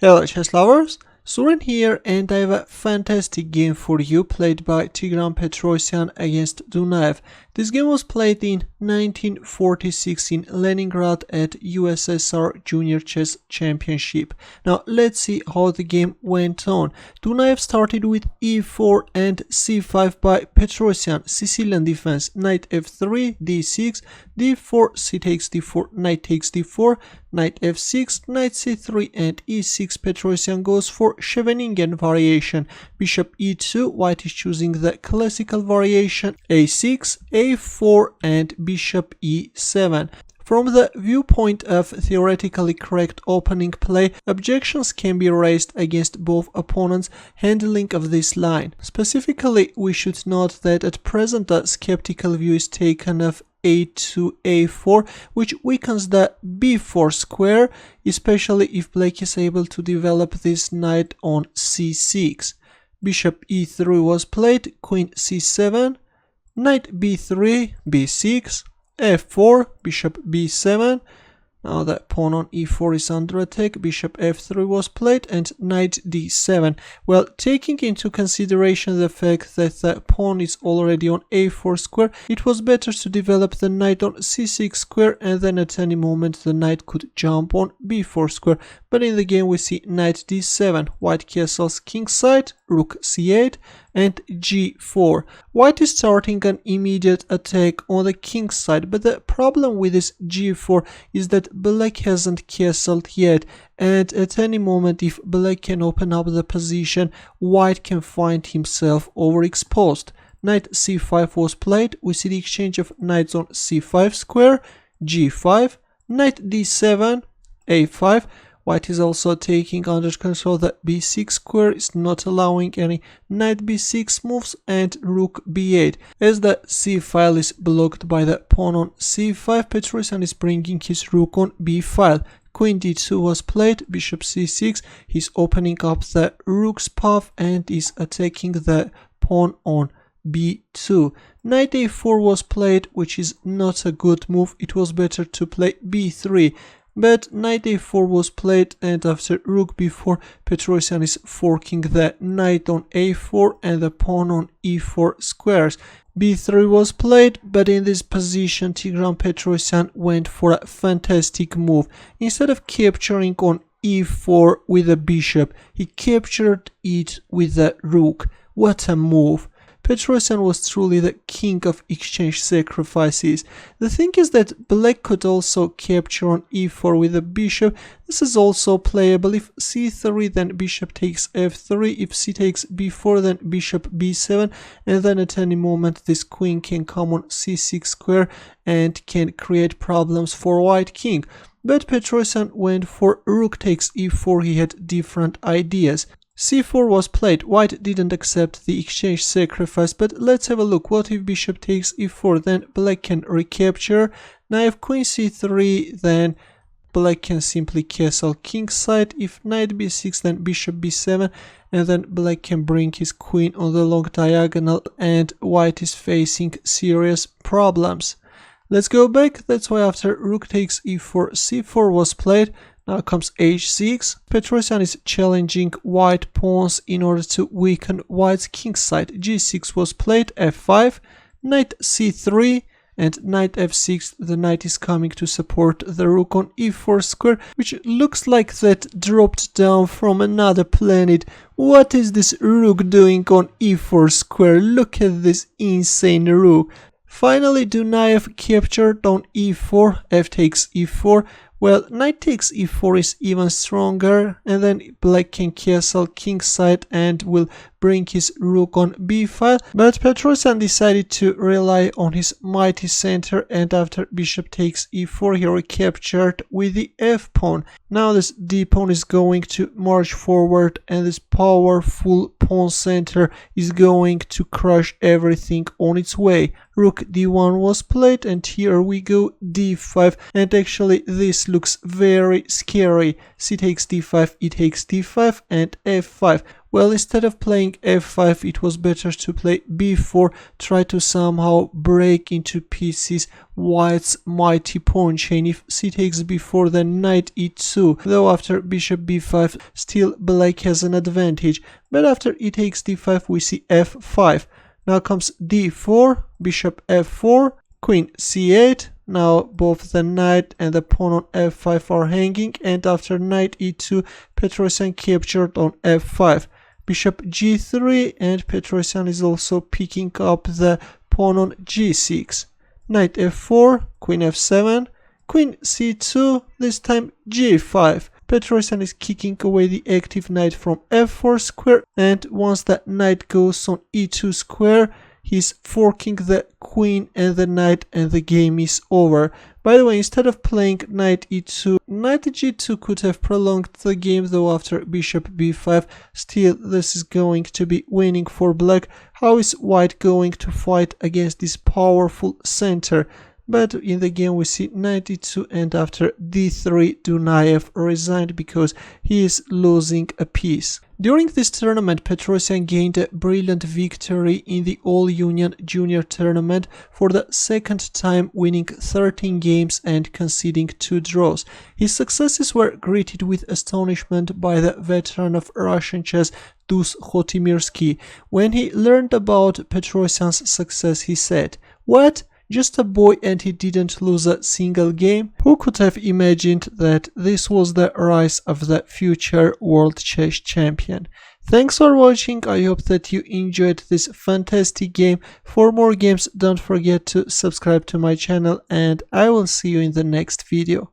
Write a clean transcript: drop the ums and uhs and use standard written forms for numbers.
Hello chess lovers, Suren here, and I have a fantastic game for you played by Tigran Petrosian against Dunaev. This game was played in 1946 in Leningrad at USSR Junior Chess Championship. Now let's see how the game went on. Dunaev started with e4 and c5 by Petrosian, Sicilian defense, knight f3, d6, d4, c takes d4, knight takes d4, knight f6, knight c3 and e6. Petrosian goes for Scheveningen variation, bishop e2, white is choosing the classical variation, a6, a4 and bishop e7. From the viewpoint of theoretically correct opening play, objections can be raised against both opponents' handling of this line. Specifically, we should note that at present a skeptical view is taken of a2, a4, which weakens the b4 square, especially if black is able to develop this knight on c6. Bishop e3 was played, queen c7, knight b3, b6, f4, bishop b7. Now the pawn on e4 is under attack, bishop f3 was played and knight d7. Well, taking into consideration the fact that the pawn is already on a4 square, it was better to develop the knight on c6 square, and then at any moment the knight could jump on b4 square. But in the game we see knight d7, white castles kingside, rook c8 and g4. White is starting an immediate attack on the king side, but the problem with this g4 is that black hasn't castled yet, and at any moment if black can open up the position, white can find himself overexposed. Knight c5 was played, we see the exchange of knights on c5 square, g5, knight d7, a5. White is also taking under control the b6 square, is not allowing any knight b6 moves, and rook b8. As the c file is blocked by the pawn on c5, Petrosian is bringing his rook on b file. Queen d2 was played, bishop c6, he's opening up the rook's path and is attacking the pawn on b2. Knight a4 was played, which is not a good move, it was better to play b3. But knight a4 was played, and after rook b4, Petrosian is forking the knight on a4 and the pawn on e4 squares. b3 was played, but in this position Tigran Petrosian went for a fantastic move. Instead of capturing on e4 with a bishop, he captured it with the rook. What a move! Petrosian was truly the king of exchange sacrifices. The thing is that black could also capture on e4 with a bishop. This is also playable. If c3, then bishop takes f3. If c takes b4, then bishop b7. And then at any moment this queen can come on c6 square and can create problems for white king. But Petrosian went for rook takes e4. He had different ideas. c4 was played, white didn't accept the exchange sacrifice, but let's have a look. What if bishop takes e4, then black can recapture. Now if queen c3, then black can simply castle kingside. If knight b6, then bishop b7, and then black can bring his queen on the long diagonal, and white is facing serious problems. Let's go back. That's why after rook takes e4, c4 was played. Now comes h6. Petrosian is challenging white pawns in order to weaken white's kingside. g6 was played, f5, knight c3 and knight f6. The knight is coming to support the rook on e4 square, which looks like that dropped down from another planet. What is this rook doing on e4 square? Look at this insane rook. Finally, Dunaev captured on e4, f takes e4. Well, knight takes e4 is even stronger, and then black can castle kingside and will bring his rook on b file, but Petrosian decided to rely on his mighty center, and after bishop takes e4 he recaptured with the f pawn. Now this d pawn is going to march forward, and this powerful pawn center is going to crush everything on its way. Rook d1 was played, and here we go d5, and actually this looks very scary. C takes d5, e takes d5 and f5. Well, instead of playing f5, it was better to play b4, try to somehow break into pieces white's mighty pawn chain. If c takes b4, then knight e2, though after bishop b5, still black has an advantage, but after e takes d5, we see f5. Now comes d4, bishop f4, queen c8. Now both the knight and the pawn on f5 are hanging, and after knight e2, Petrosian captured on f5. Bishop g3, and Petrosian is also picking up the pawn on g6. Knight f4, queen f7, queen c2, this time g5. Petrosian is kicking away the active knight from f4 square, and once the knight goes on e2 square, he's forking the queen and the knight, and the game is over. By the way, instead of playing knight e2, knight g2 could have prolonged the game, though after bishop b5, still this is going to be winning for black. How is white going to fight against this powerful center? But in the game we see knight e2, and after d3, Dunaev resigned because he is losing a piece. During this tournament, Petrosian gained a brilliant victory in the All-Union Junior Tournament for the second time, winning 13 games and conceding 2 draws. His successes were greeted with astonishment by the veteran of Russian chess, Dus Khotimirsky. When he learned about Petrosian's success, he said, "What? Just a boy and he didn't lose a single game? Who could have imagined that this was the rise of the future world chess champion?" Thanks for watching. I hope that you enjoyed this fantastic game. For more games, don't forget to subscribe to my channel, and I will see you in the next video.